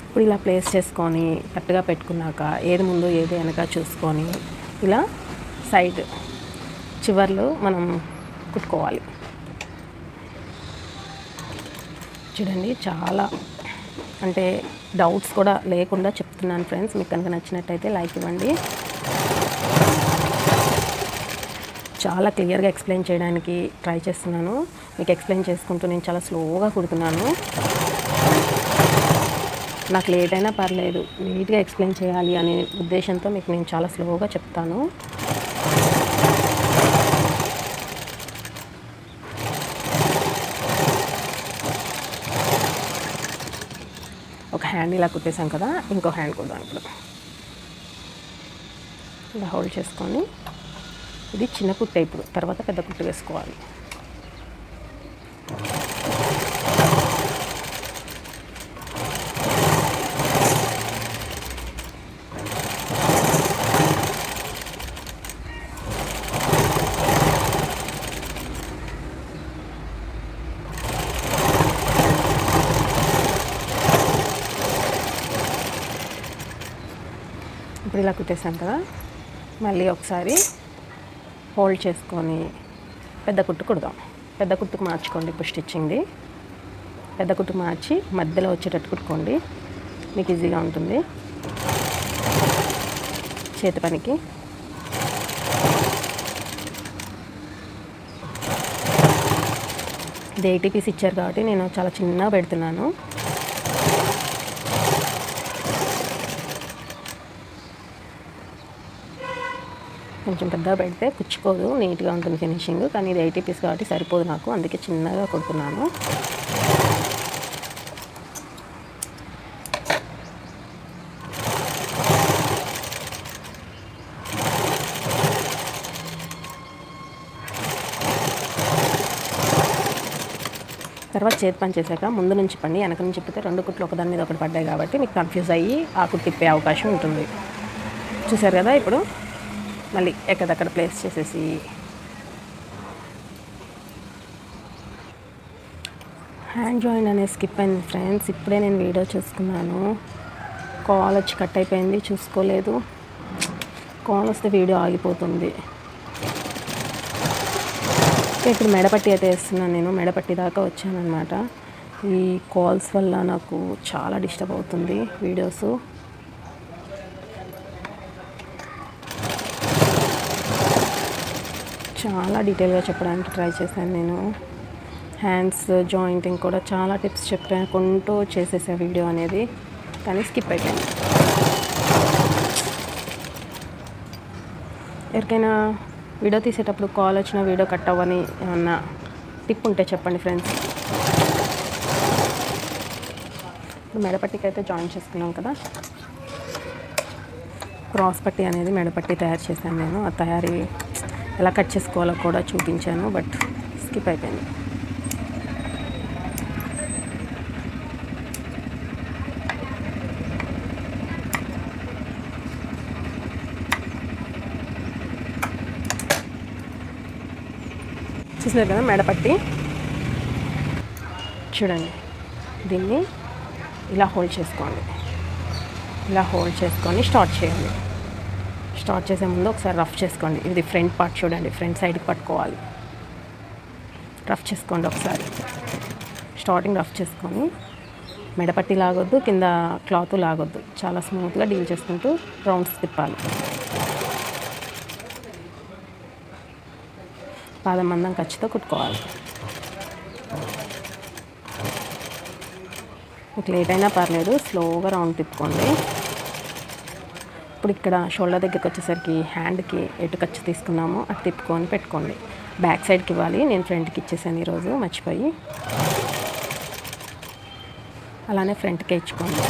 Speaker 1: ఇప్పుడు ఇలా ప్లేస్ చేసుకొని కరెక్ట్గా పెట్టుకున్నాక ఏది ముందు ఏది వెనక చూసుకొని ఇలా సైడ్ చివర్లు మనం కుట్టుకోవాలి. చూడండి, చాలా అంటే డౌట్స్ కూడా లేకుండా చెప్తున్నాను ఫ్రెండ్స్. మీకు కనుక నచ్చినట్టయితే లైక్ ఇవ్వండి. చాలా క్లియర్గా ఎక్స్ప్లెయిన్ చేయడానికి ట్రై చేస్తున్నాను. మీకు ఎక్స్ప్లెయిన్ చేసుకుంటూ నేను చాలా స్లోగా కుడుతున్నాను. నాకు లేట్ అయినా పర్లేదు, నీట్గా ఎక్స్ప్లెయిన్ చేయాలి అనే ఉద్దేశంతో మీకు నేను చాలా స్లోగా చెప్తాను. ఒక హ్యాండ్ ఇలా కుట్టేసాం కదా, ఇంకో హ్యాండ్ కుడదాం. ఇప్పుడు ఇలా హోల్డ్ చేసుకొని ఇది చిన్న కుట్టే, ఇప్పుడు తర్వాత పెద్ద కుట్టు వేసుకోవాలి. ఇప్పుడు ఇలా కుట్టేసాం కదా, మళ్ళీ ఒకసారి హోల్డ్ చేసుకొని పెద్ద కుట్టు కుడదాం. పెద్ద కుట్టుకు మార్చుకోండి. ఇప్పుడు స్టిచ్చింగ్ది పెద్ద కుట్టుకు మార్చి మధ్యలో వచ్చేటట్టు కుట్టుకోండి, మీకు ఈజీగా ఉంటుంది చేతి పనికి. ఇది 80 పీస్ ఇచ్చారు కాబట్టి నేను చాలా చిన్నగా పెడుతున్నాను. కొంచెం పెద్దగా పెడితే కుచ్చుకోదు, నీట్గా ఉంటుంది ఫినిషింగ్. కానీ ఇది 80 పీస్ కాబట్టి సరిపోదు నాకు, అందుకే చిన్నగా కుడుతున్నాను. తర్వాత చేతి పని చేశాక ముందు నుంచి పండి వెనక నుంచి తిప్పితే రెండు కుట్లు ఒకదాని మీద ఒకటి పడ్డాయి కాబట్టి మీకు కన్ఫ్యూజ్ అయ్యి ఆ కుట్టు తిప్పే అవకాశం ఉంటుంది. చూసారు కదా, ఇప్పుడు మళ్ళీ ఎక్కడక్కడ ప్లేస్ చేసేసి హ్యాండ్ జాయిన్ అనేది స్కిప్ అయింది ఫ్రెండ్స్. ఇప్పుడే నేను వీడియో చూసుకున్నాను, కాల్ వచ్చి కట్ అయిపోయింది, చూసుకోలేదు. కాల్ వస్తే వీడియో ఆగిపోతుంది. ఇప్పుడు మెడపట్టి అయితే వేస్తున్నాను. నేను మెడపట్టి దాకా వచ్చానమాట. ఈ కాల్స్ వల్ల నాకు చాలా డిస్టర్బ్ అవుతుంది వీడియోస్. చాలా డీటెయిల్గా చెప్పడానికి ట్రై చేశాను నేను. హ్యాండ్స్ జాయింటింగ్ కూడా చాలా టిప్స్ చెప్పుకుంటూ చేసేసా వీడియో అనేది, కానీ స్కిప్ అయిపోయింది. ఎవరికైనా వీడియో తీసేటప్పుడు కాల్ వచ్చిన వీడియో కట్ అవ్వని ఏమన్నా టిప్ ఉంటే చెప్పండి ఫ్రెండ్స్. మెడపట్టికి అయితే జాయిన్ చేసుకున్నాం కదా, క్రాస్ పట్టి అనేది మెడపట్టి తయారు చేశాను నేను. ఆ తయారీ ఎలా కట్ చేసుకోవాలో కూడా చూపించాను, బట్ స్కిప్ అయిపోయింది. చూసినారు కదా మెడపట్టి, చూడండి దీన్ని ఇలా హోల్డ్ చేసుకోండి. ఇలా హోల్డ్ చేసుకొని స్టార్ట్ చేయాలి. స్టార్ట్ చేసే ముందు ఒకసారి రఫ్ చేసుకోండి. ఇది ఫ్రంట్ పార్ట్ చూడండి, ఫ్రంట్ సైడ్కి పట్టుకోవాలి. రఫ్ చేసుకోండి ఒకసారి. స్టార్టింగ్ రఫ్ చేసుకొని మెడపట్టి లాగొద్దు, కింద క్లాత్ లాగొద్దు. చాలా స్మూత్గా డీల్ చేసుకుంటూ రౌండ్స్ తిప్పాలి. పాదం మందం ఖచ్చితంగా కుట్టుకోవాలి. మీకు లేట్ అయినా పర్లేదు, స్లోగా రౌండ్ తిప్పుకోండి. ఇప్పుడు ఇక్కడ షోల్డర్ దగ్గరికి వచ్చేసరికి హ్యాండ్కి ఎటు ఖర్చు తీసుకున్నామో అటు తిప్పుకొని పెట్టుకోండి. బ్యాక్ సైడ్కి ఇవ్వాలి, నేను ఫ్రంట్కి ఇచ్చేసాను ఈరోజు మర్చిపోయి. అలానే ఫ్రంట్కే ఇచ్చుకోండి.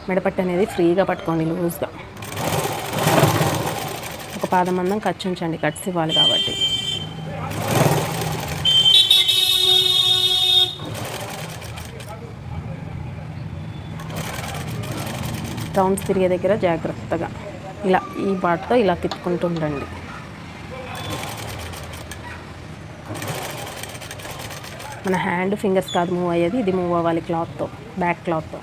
Speaker 1: మెడపట్టు అనేది ఫ్రీగా పట్టుకోండి, లూజ్గా. ఒక పాదం మందం ఖర్చు ఉంచండి, కట్స్ ఇవ్వాలి కాబట్టి. రౌండ్స్ తిరిగే దగ్గర జాగ్రత్తగా ఇలా ఈ బాట్తో ఇలా తిప్పుకుంటూ ఉండండి. మన హ్యాండ్ ఫింగర్స్ కాదు మూవ్ అయ్యేది, ఇది మూవ్ అవ్వాలి క్లాత్తో, బ్యాక్ క్లాత్తో.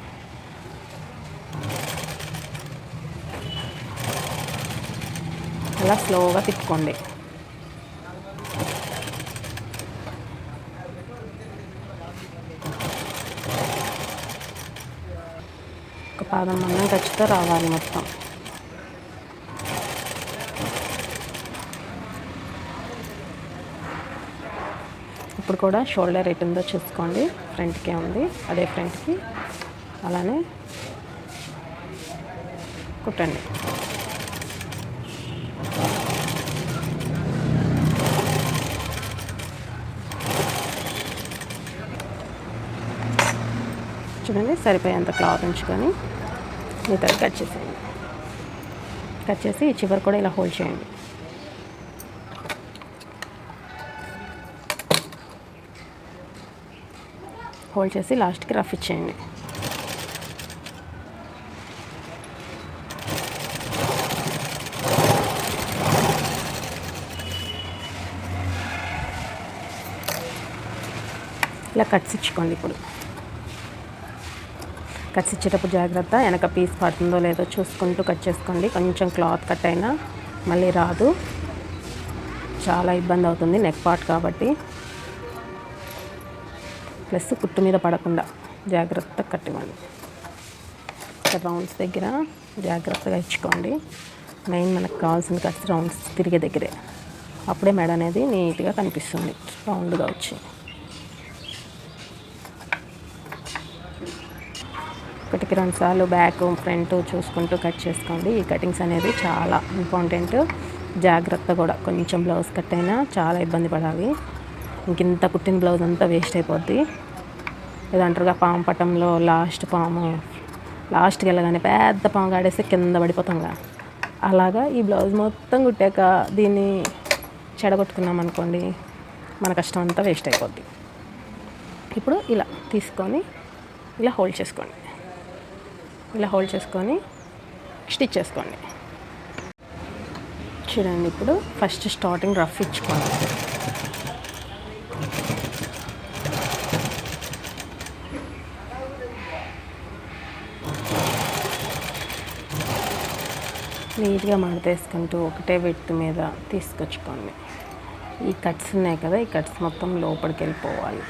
Speaker 1: అలా స్లోగా తిప్పుకోండి. ఒక పాదం మందం ఖచ్చితంగా రావాలి మొత్తం. ఇప్పుడు కూడా షోల్డర్ ఎటు ఉందో చూసుకోండి, ఫ్రంట్కే ఉంది, అదే ఫ్రంట్కి అలానే కుట్టండి. చూడండి, సరిపోయేంత క్లాత్ ఉంచుకొని మిగతా కట్ చేసేయండి. కట్ చేసి ఈ చివరి కూడా ఇలా హోల్డ్ చేయండి. హోల్డ్ చేసి లాస్ట్కి రఫ్ ఇచ్చేయండి. ఇలా కట్స్ ఇచ్చుకోండి. ఇప్పుడు కట్స్ ఇచ్చేటప్పుడు జాగ్రత్త, వెనక పీస్ పడుతుందో లేదో చూసుకుంటూ కట్ చేసుకోండి. కొంచెం క్లాత్ కట్ అయినా మళ్ళీ రాదు, చాలా ఇబ్బంది అవుతుంది నెక్ పార్ట్ కాబట్టి. ప్లస్ కుట్టు మీద పడకుండా జాగ్రత్తగా కట్టివ్వండి. ఇక్కడ రౌండ్స్ దగ్గర జాగ్రత్తగా ఇచ్చుకోండి. మెయిన్ మనకు కావాల్సిన కట్స్ రౌండ్స్ తిరిగే దగ్గరే, అప్పుడే మెడ అనేది నీట్గా కనిపిస్తుంది రౌండ్గా వచ్చి. ఒకటికి 2 సార్లు బ్యాక్ ఫ్రంట్ చూసుకుంటూ కట్ చేసుకోండి. ఈ కటింగ్స్ అనేది చాలా ఇంపార్టెంట్. జాగ్రత్త కూడా, కొంచెం బ్లౌజ్ కట్ అయినా చాలా ఇబ్బంది పడాలి. ఇంత కుట్టిన బ్లౌజ్ అంతా వేస్ట్ అయిపోద్ది. ఏదంటారుగా పాము పట్టంలో లాస్ట్కి వెళ్ళగానే పెద్ద పాము కాడేస్తే కింద పడిపోతాంగా, అలాగా ఈ బ్లౌజ్ మొత్తం కుట్టాక దీన్ని చెడగొట్టుకున్నాం అనుకోండి, మన కష్టం అంతా వేస్ట్ అయిపోద్ది. ఇప్పుడు ఇలా తీసుకొని ఇలా హోల్డ్ చేసుకోండి. ఇలా హోల్డ్ చేసుకొని స్టిచ్ చేసుకోండి. చూడండి, ఇప్పుడు ఫస్ట్ స్టార్టింగ్ రఫ్ ఇచ్చుకోండి. నీట్గా మడతేసుకుంటూ ఒకటే విడ్త్ మీద తీసుకొచ్చుకోండి. ఈ కట్స్ ఉన్నాయి కదా, ఈ కట్స్ మొత్తం లోపలికి వెళ్ళిపోవాలి.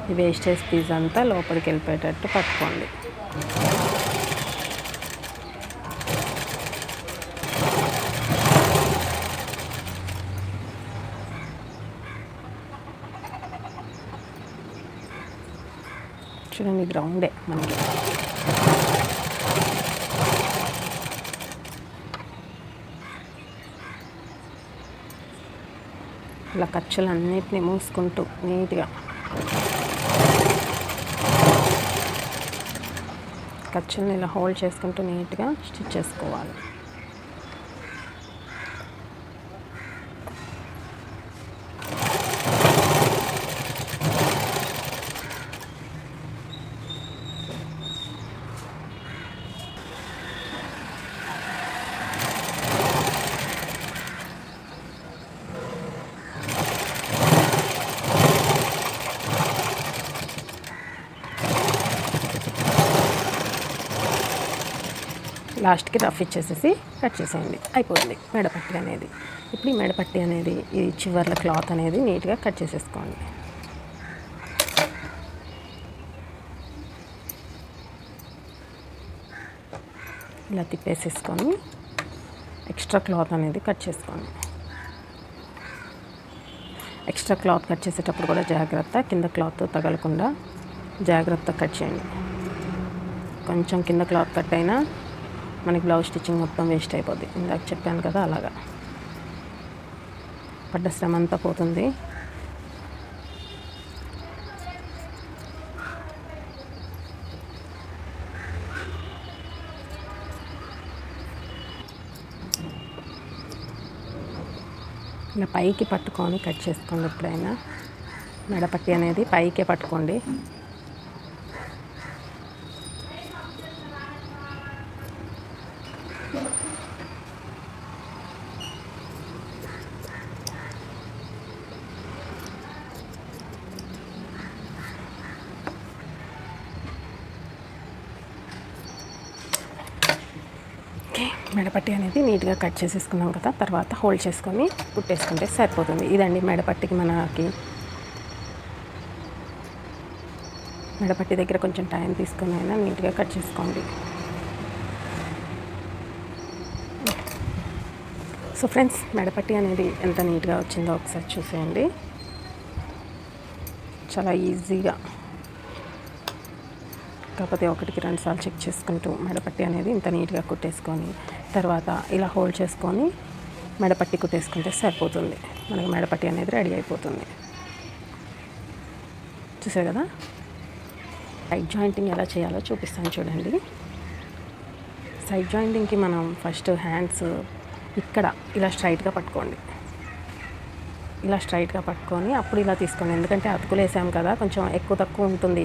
Speaker 1: ఈ వేస్టేజ్ పీస్ అంతా లోపలికి వెళ్ళిపోయేటట్టు పట్టుకోండి. చూడండి, గ్రౌండే మనకి. ఇలా ఖర్చులన్నిటినీ మూసుకుంటూ నీట్గా ఖర్చుల్ని ఇలా హోల్డ్ చేసుకుంటూ నీట్గా స్టిచ్ చేసుకోవాలి. లాస్ట్కి రఫ్ ఇచ్చేసేసి కట్ చేసేయండి, అయిపోయింది మెడపట్టి అనేది. ఇప్పుడు ఈ మెడపట్టి అనేది ఈ చివర్ల క్లాత్ అనేది నీట్గా కట్ చేసేసుకోండి. ఇలా తిప్పేసేసుకొని ఎక్స్ట్రా క్లాత్ అనేది కట్ చేసుకోండి. ఎక్స్ట్రా క్లాత్ కట్ చేసేటప్పుడు కూడా జాగ్రత్త, కింద క్లాత్ తగలకుండా జాగ్రత్త కట్ చేయండి. కొంచెం కింద క్లాత్ కట్ అయినా మనకి బ్లౌజ్ స్టిచ్చింగ్ మొత్తం వేస్ట్ అయిపోద్ది. ఇందాక చెప్పాను కదా, అలాగా పడ్డ శ్రమ అంతా పోతుంది. ఇలా పైకి పట్టుకొని కట్ చేసుకోండి. ఎప్పుడైనా మెడపట్టి అనేది పైకే పట్టుకోండి. మెడపట్టి అనేది నీట్గా కట్ చేసేసుకున్నాం కదా, తర్వాత హోల్డ్ చేసుకొని కుట్టేసుకుంటే సరిపోతుంది. ఇదండి మెడపట్టికి మనకి. మెడపట్టి దగ్గర కొంచెం టైం తీసుకొని అయినా నీట్గా కట్ చేసుకోండి. సో ఫ్రెండ్స్, మెడపట్టి అనేది ఎంత నీట్గా వచ్చిందో ఒకసారి చూసేయండి. చాలా ఈజీగా, కాకపోతే 1కి 2 సార్లు చెక్ చేసుకుంటూ మెడపట్టి అనేది ఇంత నీట్గా కుట్టేసుకొని తర్వాత ఇలా హోల్డ్ చేసుకొని మెడపట్టి కుట్టేసుకుంటే సరిపోతుంది. మనకి మెడపట్టి అనేది రెడీ అయిపోతుంది. చూసారు కదా, సైడ్ జాయింటింగ్ ఎలా చేయాలో చూపిస్తాను చూడండి. సైడ్ జాయింటింగ్కి మనం ఫస్ట్ హ్యాండ్స్ ఇక్కడ ఇలా స్ట్రైట్గా పట్టుకోండి. ఇలా స్ట్రైట్గా పట్టుకొని అప్పుడు ఇలా తీసుకోండి. ఎందుకంటే అతుకులు వేసాం కదా, కొంచెం ఎక్కువ తక్కువ ఉంటుంది.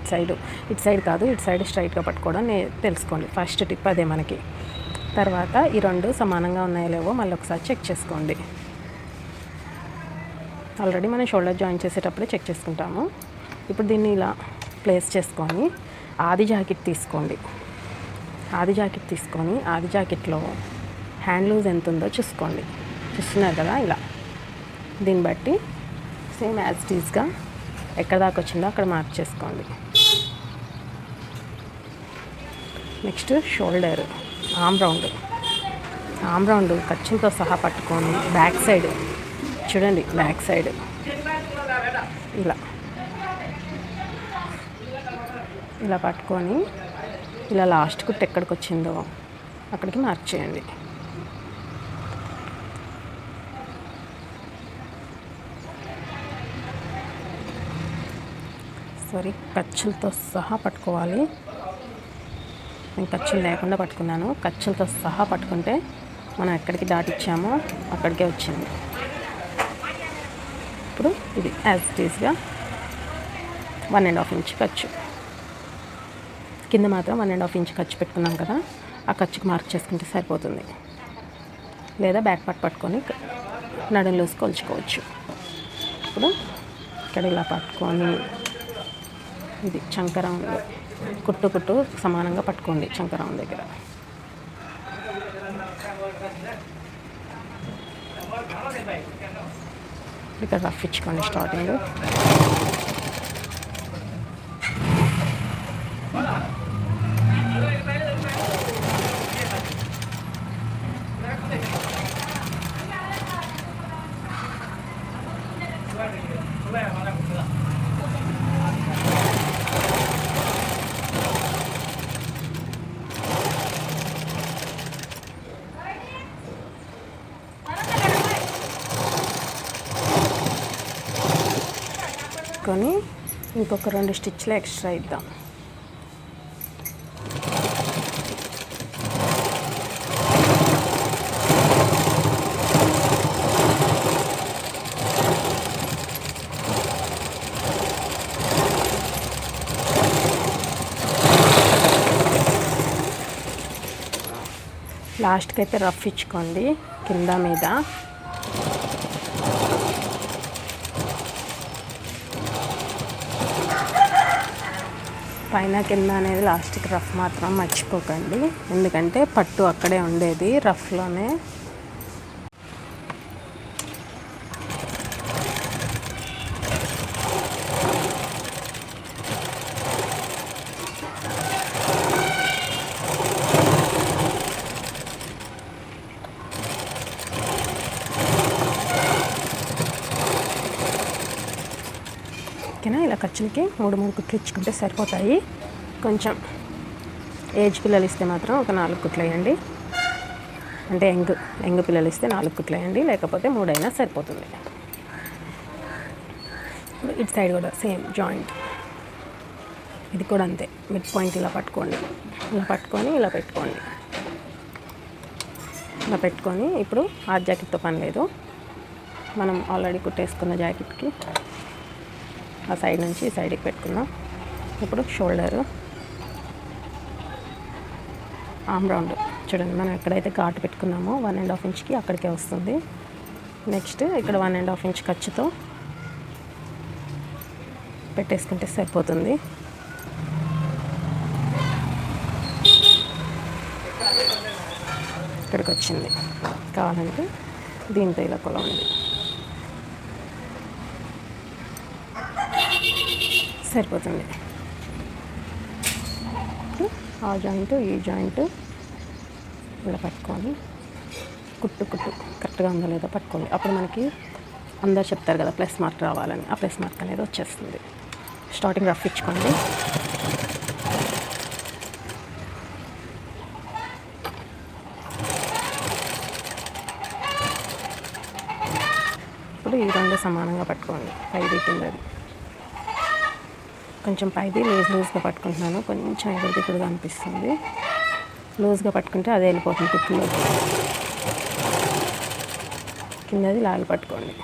Speaker 1: ఇటు సైడ్ కాదు, ఇటు సైడ్ స్ట్రైట్గా పట్టుకోవడం తెలుసుకోండి. ఫస్ట్ టిప్ అదే మనకి. తర్వాత ఈ 2 సమానంగా ఉన్నాయో లేవో మళ్ళీ ఒకసారి చెక్ చేసుకోండి. ఆల్రెడీ మనం షోల్డర్ జాయిన్ చేసేటప్పుడే చెక్ చేసుకుంటాము. ఇప్పుడు దీన్ని ఇలా ప్లేస్ చేసుకొని ఆది జాకెట్ తీసుకోండి. ఆది జాకెట్ తీసుకొని ఆది జాకెట్లో హ్యాండ్ లూజ్ ఎంత ఉందో చూసుకోండి. చూస్తున్నారు కదా, ఇలా దీన్ని బట్టి సేమ్ యాజ్ ఇట్ ఈస్గా ఎక్కడ దాకా వచ్చిందో అక్కడ మార్క్ చేసుకోండి. నెక్స్ట్ షోల్డర్, ఆమ్ రౌండ్ ఖర్చులతో సహా పట్టుకొని బ్యాక్ సైడ్ చూడండి, బ్యాక్ సైడ్ ఇలా పట్టుకొని ఇలా లాస్ట్ కుట్టు ఎక్కడికి వచ్చిందో అక్కడికి మార్క్ చేయండి. ఖర్చులతో సహా పట్టుకోవాలి. నేను ఖర్చులు లేకుండా పట్టుకున్నాను. ఖర్చులతో సహా పట్టుకుంటే మనం ఎక్కడికి దాటిచ్చామో అక్కడికే వచ్చింది. ఇప్పుడు ఇది యాజ్ ఇట్ ఈస్గా 1.5 ఇంచ్ ఖర్చు, కింద మాత్రం 1.5 ఇంచ్ ఖర్చు పెట్టుకున్నాం కదా, ఆ ఖర్చుకి మార్క్ చేసుకుంటే సరిపోతుంది. లేదా బ్యాక్ పార్ట్ పట్టుకొని నడుం లూజ్ కొలుచుకోవచ్చు. ఇప్పుడు ఇక్కడ ఇలా పట్టుకొని ఇది చంకరౌండ్ కుట్టు సమానంగా పట్టుకోండి. చంకరౌండ్ దగ్గర ఇక్కడ రఫ్ ఇచ్చుకోండి స్టార్టింగ్. ఇంకొక 2 స్టిచ్లు ఎక్స్ట్రా ఇద్దాం. లాస్ట్కి అయితే రఫ్ ఇచ్చుకోండి కింద మీద. పైన కింద అనేది లాస్ట్కి రఫ్ మాత్రం మర్చిపోకండి, ఎందుకంటే పట్టు అక్కడే ఉండేది రఫ్లోనే. ఓకేనా, ఇలా ఖర్చులకి 3 కుట్లు ఇచ్చుకుంటే సరిపోతాయి. కొంచెం ఏజ్ పిల్లలు ఇస్తే మాత్రం ఒక 4 కుట్లు వేయండి, అంటే యంగ్ పిల్లలు ఇస్తే 4 కుట్లు వేయండి, లేకపోతే 3 అయినా సరిపోతుంది. ఇప్పుడు ఇటు సైడ్ కూడా సేమ్ జాయింట్, ఇది కూడా అంతే. మిడ్ పాయింట్ ఇలా పట్టుకోండి, ఇలా పట్టుకొని ఇలా పెట్టుకోండి. ఇలా పెట్టుకొని ఇప్పుడు ఆ జాకెట్తో పని లేదు, మనం ఆల్రెడీ కుట్టేసుకున్న జాకెట్కి ఆ సైడ్ నుంచి ఈ సైడ్కి పెట్టుకుందాం. ఇప్పుడు షోల్డరు, ఆర్మ్ రౌండ్ చూడండి, మనం ఎక్కడైతే ఘాటు పెట్టుకున్నామో 1.5 ఇంచ్కి అక్కడికే వస్తుంది. నెక్స్ట్ ఇక్కడ 1.5 ఇంచ్ ఖర్చుతో పెట్టేసుకుంటే సరిపోతుంది. ఇక్కడికి వచ్చింది, కావాలంటే దీంతో ఇలా కొలవండి, సరిపోతుంది. ఆ జాయింట్ ఈ జాయింట్ ఇలా పట్టుకొని కుట్టు కరెక్ట్గా ఉందో లేదో పట్టుకోండి. అప్పుడు మనకి అందరు చెప్తారు కదా ప్లస్ మార్క్ రావాలని, ఆ ప్లస్ మార్క్ అనేది వచ్చేస్తుంది. స్టార్టింగ్ రఫ్ ఇచ్చుకోండి. ఇప్పుడు ఈ 2 సమానంగా పట్టుకోండి, పైది కిందది. కొంచెం పైది లూజ్గా పట్టుకుంటున్నాను, కొంచెం ఎగురుదిగుడుగా అనిపిస్తుంది. లూజ్గా పట్టుకుంటే అదే వెళ్ళిపోతుంది కుట్టులోకి. కిందది లాగి పట్టుకోండి.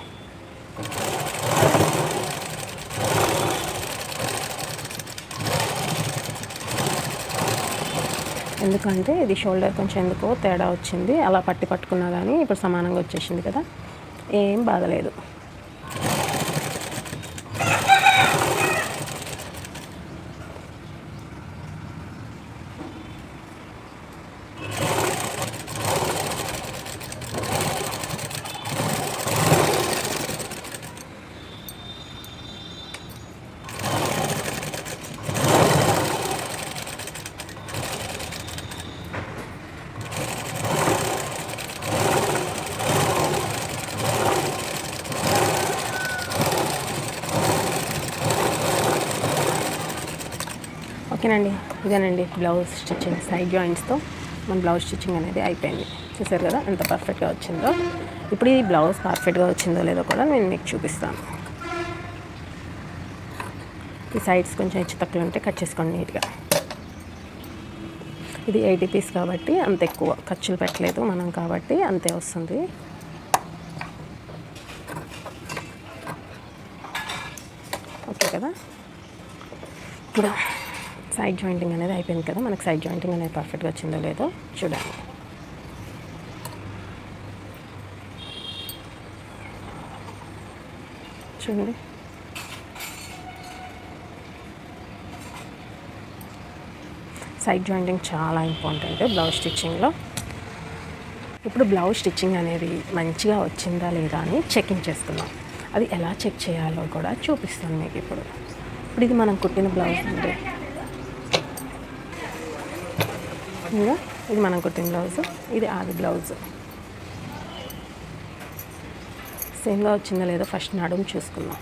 Speaker 1: ఎందుకంటే ఇది షోల్డర్ కొంచెం ఎందుకో తేడా వచ్చింది, అలా పట్టుకున్నా కానీ ఇప్పుడు సమానంగా వచ్చేసింది కదా, ఏం బాగలేదు. ఓకేనండి, ఇదేనండి బ్లౌజ్ స్టిచ్చింగ్. సైడ్ జాయింట్స్తో మన బ్లౌజ్ స్టిచ్చింగ్ అనేది అయిపోయింది. చూసారు కదా ఎంత పర్ఫెక్ట్గా వచ్చిందో. ఇప్పుడు ఈ బ్లౌజ్ పర్ఫెక్ట్గా వచ్చిందో లేదో కూడా నేను మీకు చూపిస్తాను. ఈ సైడ్స్ కొంచెం హెచ్చు తక్కువ ఉంటే కట్ చేసుకోండి నీట్గా. ఇది 80 పీస్ కాబట్టి అంత ఎక్కువ ఖర్చులు పెట్టలేదు మనం, కాబట్టి అంతే వస్తుంది. ఓకే కదా, ఇప్పుడు సైడ్ జాయింటింగ్ అనేది అయిపోయింది కదా, మనకు సైడ్ జాయింటింగ్ అనేది పర్ఫెక్ట్గా వచ్చిందో లేదో చూడండి. చూడండి, సైడ్ జాయింటింగ్ చాలా ఇంపార్టెంట్ బ్లౌజ్ స్టిచ్చింగ్లో. ఇప్పుడు బ్లౌజ్ స్టిచ్చింగ్ అనేది మంచిగా వచ్చిందా లేదా అని చెకింగ్ చేసుకుందాం. అది ఎలా చెక్ చేయాలో కూడా చూపిస్తాను మీకు ఇప్పుడు. ఇది మనం కుట్టిన బ్లౌజ్ అండి, ఇది మనం కుట్టిన బ్లౌజ్, ఇది ఆది బ్లౌజ్. సేమ్గా వచ్చిందో లేదో ఫస్ట్ నడుము చూసుకుందాం.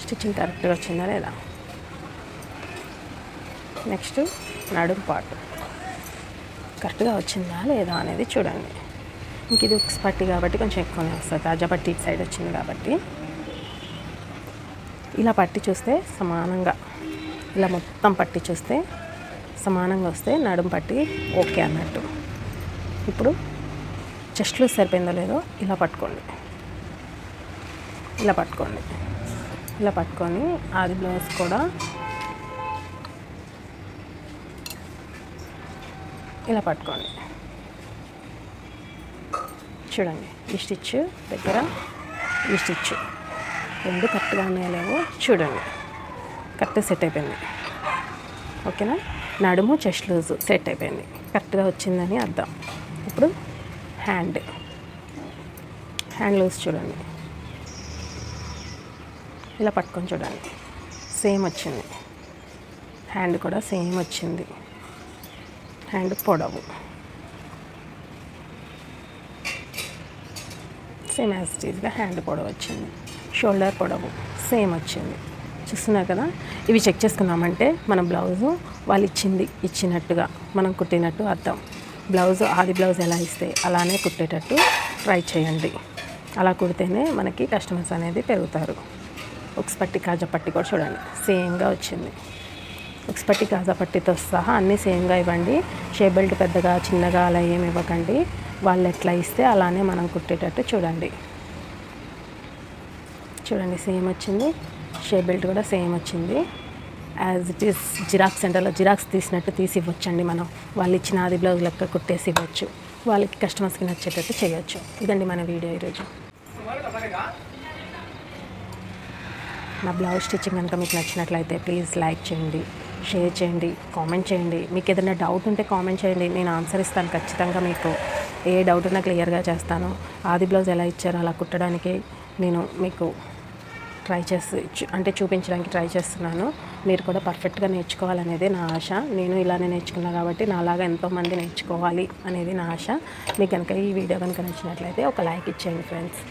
Speaker 1: స్టిచ్చింగ్ కరెక్ట్గా వచ్చిందా లేదా. నెక్స్ట్ నడుము పార్ట్ కరెక్ట్గా వచ్చిందా లేదా అనేది చూడండి. ఇంక ఇది ఉక్స్ పట్టి కాబట్టి కొంచెం ఎక్కువనే వస్తుంది, తాజా పట్టి ఇటు సైడ్ వచ్చింది కాబట్టి. ఇలా పట్టి చూస్తే సమానంగా, ఇలా మొత్తం పట్టి చూస్తే సమానంగా వస్తే నడుము పట్టి ఓకే అన్నట్టు. ఇప్పుడు చెస్ట్ లూజ్ సరిపోయిందో లేదో ఇలా పట్టుకోండి, ఇలా పట్టుకోండి. ఇలా పట్టుకొని ఆది బ్లౌజ్ కూడా ఇలా పట్టుకోండి. చూడండి, ఈ స్టిచ్ దగ్గర ఈ స్టిచ్ రెండు కరెక్ట్గా ఉన్నాయో లేవో చూడండి. కరెక్ట్గా సెట్ అయిపోయింది. ఓకేనా? నడుము చెస్ట్ లూజ్ సెట్ అయిపోయింది, కరెక్ట్గా వచ్చిందని అర్థం. ఇప్పుడు హ్యాండ్ లూజ్ చూడండి, ఇలా పట్టుకొని చూడండి, సేమ్ వచ్చింది. హ్యాండ్ కూడా సేమ్ వచ్చింది. హ్యాండ్ పొడవు సేమ్ యాజ్ ఇట్ ఈస్గా హ్యాండ్ పొడవు వచ్చింది. షోల్డర్ పొడవు సేమ్ వచ్చింది. చూస్తున్నారు కదా? ఇవి చెక్ చేసుకున్నామంటే మన బ్లౌజు వాళ్ళు ఇచ్చినట్టుగా మనం కుట్టినట్టు అర్థం. బ్లౌజు ఆది బ్లౌజ్ ఎలా ఇస్తే అలానే కుట్టేటట్టు ట్రై చేయండి. అలా కుడితేనే మనకి కస్టమర్స్ అనేది పెరుగుతారు. ఉక్స్ పట్టి కాజా పట్టి కూడా చూడండి, సేమ్గా వచ్చింది. ఉక్స్ పట్టి కాజా పట్టితో సహా అన్నీ సేమ్గా ఇవ్వండి. షేప్ బెల్ట్ పెద్దగా చిన్నగా అలా ఏమి ఇవ్వకండి. వాళ్ళు ఎట్లా ఇస్తే అలానే మనం కుట్టేటట్టు చూడండి. సేమ్ వచ్చింది. షేప్ బెల్ట్ కూడా సేమ్ వచ్చింది. యాజ్ ఇట్ ఈస్ జిరాక్స్ సెంటర్లో జిరాక్స్ తీసినట్టు తీసి ఇవ్వచ్చండి. మనం వాళ్ళు ఇచ్చిన ఆది బ్లౌజ్ లెక్క కుట్టేసి ఇవ్వచ్చు. వాళ్ళకి కస్టమర్స్కి నచ్చేటట్టు చేయొచ్చు. ఇదండి మన వీడియో ఈరోజు. నా బ్లౌజ్ స్టిచ్చింగ్ కనుక మీకు నచ్చినట్లయితే ప్లీజ్ లైక్ చేయండి, షేర్ చేయండి, కామెంట్ చేయండి. మీకు ఏదైనా డౌట్ ఉంటే కామెంట్ చేయండి, నేను ఆన్సర్ ఇస్తాను ఖచ్చితంగా. మీకు ఏ డౌట్ ఉన్నా క్లియర్గా చేస్తాను. ఆది బ్లౌజ్ ఎలా ఇచ్చారో అలా కుట్టడానికి నేను మీకు చూపించడానికి ట్రై చేస్తున్నాను. మీరు కూడా పర్ఫెక్ట్గా నేర్చుకోవాలనేది నా ఆశ. నేను ఇలానే నేర్చుకున్నా కాబట్టి నాలాగా ఎంతోమంది నేర్చుకోవాలి అనేది నా ఆశ. మీకు కనుక ఈ వీడియో కనుక నచ్చినట్లయితే ఒక లైక్ ఇచ్చేయండి ఫ్రెండ్స్.